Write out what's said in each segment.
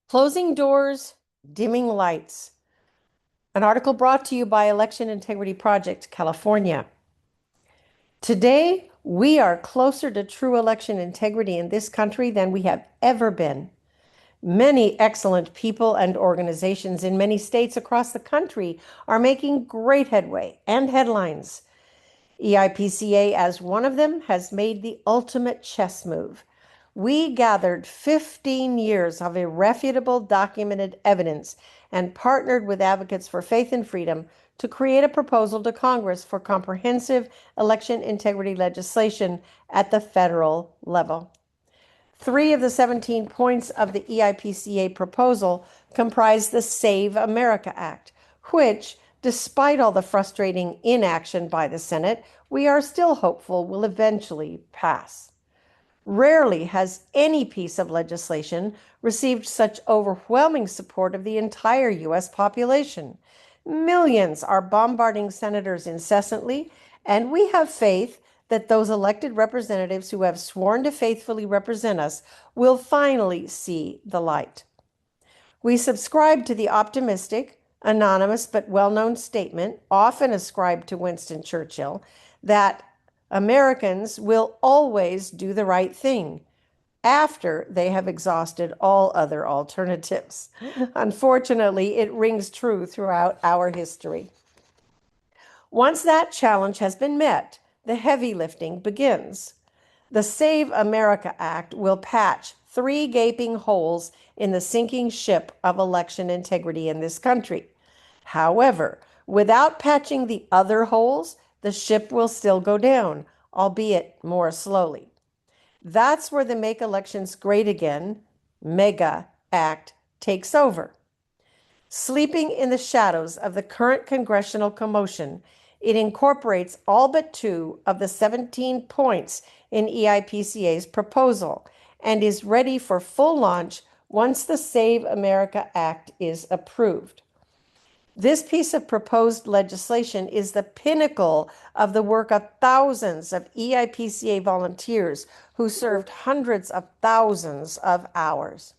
Closing doors, dimming lights. An article brought to you by Election Integrity Project, California. Today, we are closer to true election integrity in this country than we have ever been. Many excellent people and organizations in many states across the country are making great headway and headlines. EIPCA, as one of them, has made the ultimate chess move. We gathered 15 years of irrefutable documented evidence and partnered with Advocates for Faith and Freedom to create a proposal to Congress for comprehensive election integrity legislation at the federal level. 3 of the 17 points of the EIPCA proposal comprise the Save America Act, which, despite all the frustrating inaction by the Senate, we are still hopeful will eventually pass. Rarely has any piece of legislation received such overwhelming support of the entire U.S. population. Millions are bombarding senators incessantly, and we have faith that those elected representatives who have sworn to faithfully represent us will finally see the light. We subscribe to the optimistic, anonymous, but well-known statement, often ascribed to Winston Churchill, that Americans will always do the right thing after they have exhausted all other alternatives. Unfortunately, it rings true throughout our history. Once that challenge has been met, the heavy lifting begins. The Save America Act will patch 3 gaping holes in the sinking ship of election integrity in this country. However, without patching the other holes, the ship will still go down, albeit more slowly. That's where the Make Elections Great Again, MEGA Act, takes over. Sleeping in the shadows of the current congressional commotion, it incorporates all but 2 of the 17 points in EIPCA's proposal and is ready for full launch once the Save America Act is approved. This piece of proposed legislation is the pinnacle of the work of thousands of EIPCA volunteers who served hundreds of thousands of hours.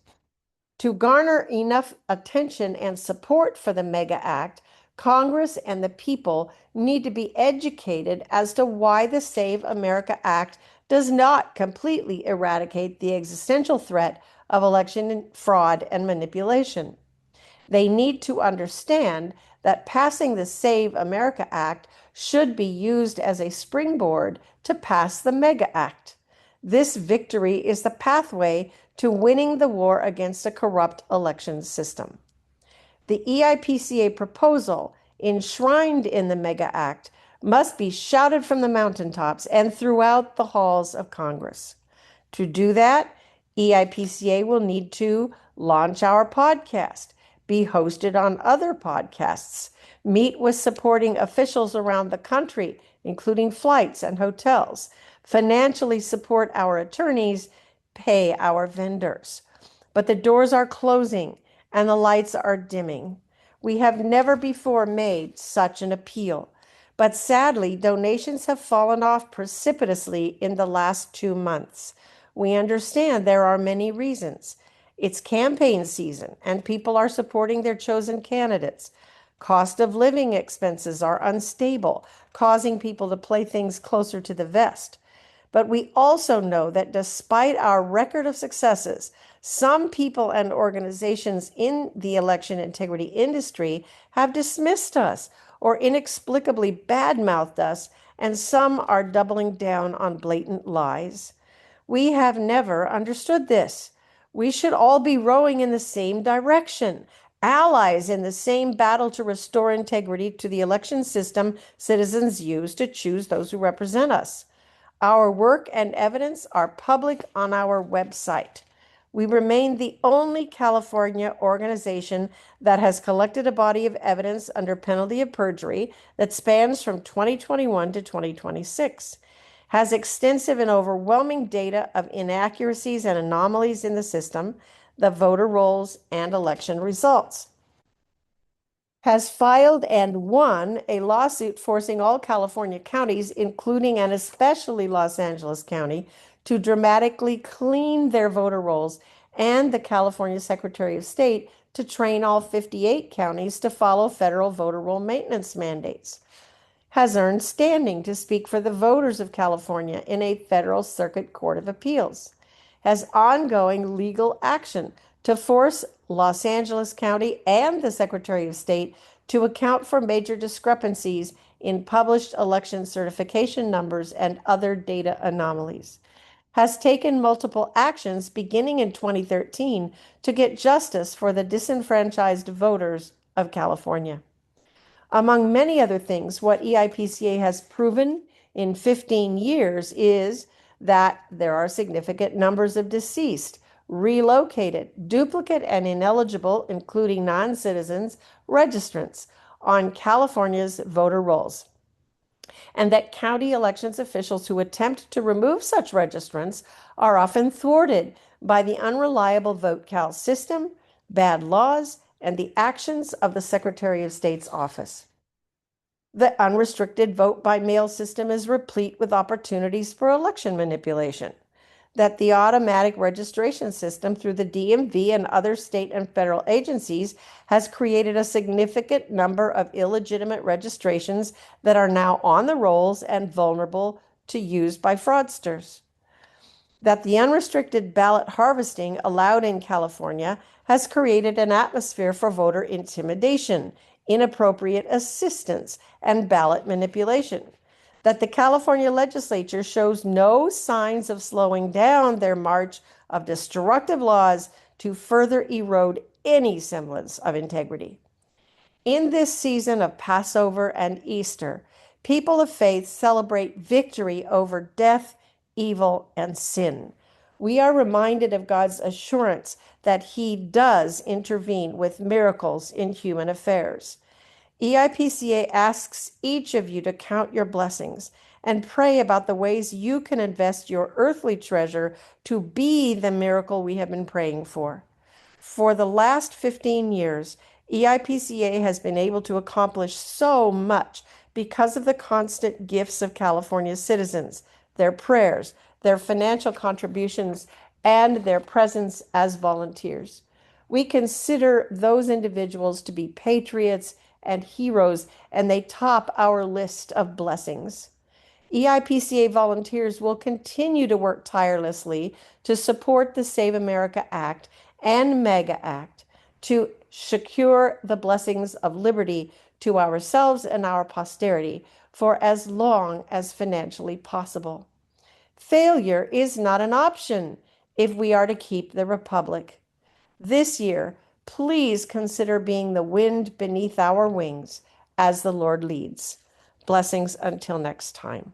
To garner enough attention and support for the MEGA Act, Congress and the people need to be educated as to why the Save America Act does not completely eradicate the existential threat of election fraud and manipulation. They need to understand that passing the Save America Act should be used as a springboard to pass the MEGA Act. This victory is the pathway to winning the war against a corrupt election system. The EIPCA proposal, enshrined in the MEGA Act, must be shouted from the mountaintops and throughout the halls of Congress. To do that, EIPCA will need to launch our podcast, be hosted on other podcasts, meet with supporting officials around the country, including flights and hotels, financially support our attorneys, pay our vendors. But the doors are closing and the lights are dimming. We have never before made such an appeal, but sadly, donations have fallen off precipitously in the last 2 months. We understand there are many reasons. It's campaign season, and people are supporting their chosen candidates. Cost of living expenses are unstable, causing people to play things closer to the vest. But we also know that despite our record of successes, some people and organizations in the election integrity industry have dismissed us or inexplicably badmouthed us, and some are doubling down on blatant lies. We have never understood this. We should all be rowing in the same direction, allies in the same battle to restore integrity to the election system citizens use to choose those who represent us. Our work and evidence are public on our website. We remain the only California organization that has collected a body of evidence under penalty of perjury that spans from 2021 to 2026, has extensive and overwhelming data of inaccuracies and anomalies in the system, the voter rolls, and election results, has filed and won a lawsuit forcing all California counties, including and especially Los Angeles County, to dramatically clean their voter rolls and the California Secretary of State to train all 58 counties to follow federal voter roll maintenance mandates, has earned standing to speak for the voters of California in a federal circuit court of appeals, has ongoing legal action to force Los Angeles County and the Secretary of State to account for major discrepancies in published election certification numbers and other data anomalies, has taken multiple actions beginning in 2013 to get justice for the disenfranchised voters of California. Among many other things, what EIPCA has proven in 15 years is that there are significant numbers of deceased, relocated, duplicate, and ineligible, including non-citizens, registrants on California's voter rolls, and that county elections officials who attempt to remove such registrants are often thwarted by the unreliable VoteCal system, bad laws, and the actions of the Secretary of State's office. The unrestricted vote by mail system is replete with opportunities for election manipulation. That the automatic registration system through the DMV and other state and federal agencies has created a significant number of illegitimate registrations that are now on the rolls and vulnerable to use by fraudsters. That the unrestricted ballot harvesting allowed in California has created an atmosphere for voter intimidation, inappropriate assistance, and ballot manipulation. That the California legislature shows no signs of slowing down their march of destructive laws to further erode any semblance of integrity. In this season of Passover and Easter, people of faith celebrate victory over death, evil, and sin. We are reminded of God's assurance that He does intervene with miracles in human affairs. EIPCA asks each of you to count your blessings and pray about the ways you can invest your earthly treasure to be the miracle we have been praying for. For the last 15 years, EIPCA has been able to accomplish so much because of the constant gifts of California citizens, their prayers, their financial contributions, and their presence as volunteers. We consider those individuals to be patriots and heroes, and they top our list of blessings. EIPCA volunteers will continue to work tirelessly to support the Save America Act and MEGA Act to secure the blessings of liberty to ourselves and our posterity for as long as financially possible. Failure is not an option if we are to keep the republic. This year, please consider being the wind beneath our wings as the Lord leads. Blessings until next time.